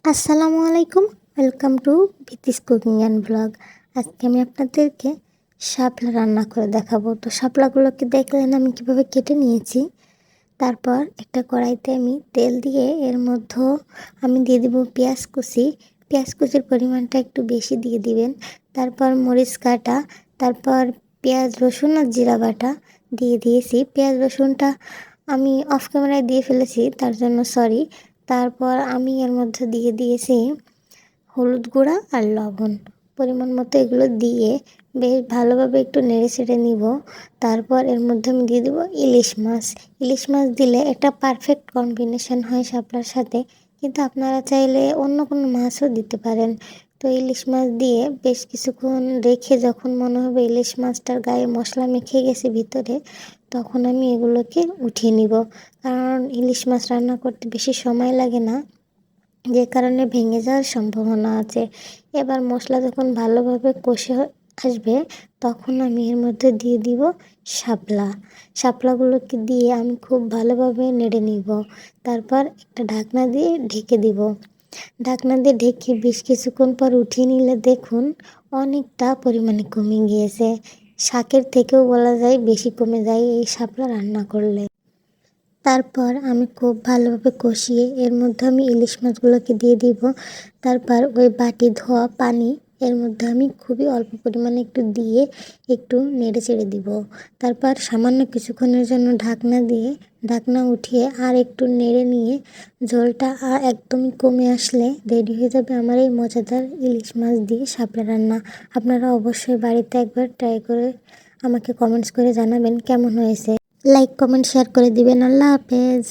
আসসালামু আলাইকুম, welcome to ভিতিস কুকিং অ্যান্ড ব্লগ। আজকে আমি আপনাদেরকে শাপলা রান্না করে দেখাবো। তো শাপলাগুলোকে দেখলেন আমি কিভাবে কেটে নিয়েছি। তারপর একটা কড়াইতে আমি তেল দিয়ে এর মধ্যে আমি দিয়ে দিব পেঁয়াজ কুচি। পেঁয়াজ কুচির পরিমাণটা একটু বেশি দিয়ে দিবেন। তারপর মরিচ কাটা, তারপর পেঁয়াজ রসুন আর জিরা বাটা দিয়ে দিয়েছি। পেঁয়াজ রসুনটা আমি অফ ক্যামেরায় দিয়ে ফেলেছি, তার জন্য সরি। তারপর আমি এর মধ্যে দিয়ে দিয়েছি হলুদ গুঁড়া আর লবণ পরিমাণ মতো, এগুলো দিয়ে বেশ ভালোভাবে একটু নেড়ে চেড়ে নিব। তারপর এর মধ্যে আমি দিয়ে দেবো ইলিশ মাছ। ইলিশ মাছ দিলে একটা পারফেক্ট কম্বিনেশন হয় শাপলার সাথে, কিন্তু আপনারা চাইলে অন্য কোনো মাছও দিতে পারেন। তো ইলিশ মাছ দিয়ে বেশ কিছুক্ষণ রেখে যখন মনে হবে ইলিশ মাছটার গায়ে মশলা মেখে গেছে ভিতরে, তখন আমি এগুলোকে উঠিয়ে নিব। কারণ ইলিশ মাছ রান্না করতে বেশি সময় লাগে না, যে কারণে ভেঙে যাওয়ার সম্ভাবনা আছে। এবার মশলা যখন ভালোভাবে কষে আসবে, তখন আমি এর মধ্যে দিয়ে দিব শাপলাগুলোকে দিয়ে আমি খুব ভালোভাবে নেড়ে নিব। তারপর একটা ঢাকনা দিয়ে ঢেকে দিব। ঢাকনা দিয়ে ঢেকে বেশ কিছুক্ষণ পর উঠিয়ে নিলে দেখুন অনেকটা পরিমাণে কমে গিয়েছে। শাকের থেকেও বলা যায় বেশি কমে যায় এই শাপলা রান্না করলে। তারপর আমি খুব ভালোভাবে কষিয়ে এর মধ্যে আমি ইলিশ মাছগুলোকে দিয়ে দিব। তারপর ওই বাটি ধোয়া পানি এর মধ্যে আমি খুবই অল্প পরিমাণে একটু দিয়ে একটু নেড়ে চেড়ে দিব। তারপর সামান্য কিছুক্ষণের জন্য ঢাকনা উঠিয়ে আর একটু নেড়ে নিয়ে ঝোলটা একদমই কমে আসলে রেডি হয়ে যাবে আমার এই মজাদার ইলিশ মাছ দিয়ে শাপলা রান্না। আপনারা অবশ্যই বাড়িতে একবার ট্রাই করে আমাকে কমেন্টস করে জানাবেন কেমন হয়েছে। লাইক, কমেন্ট, শেয়ার করে দিবেন। আল্লাহ হাফেজ।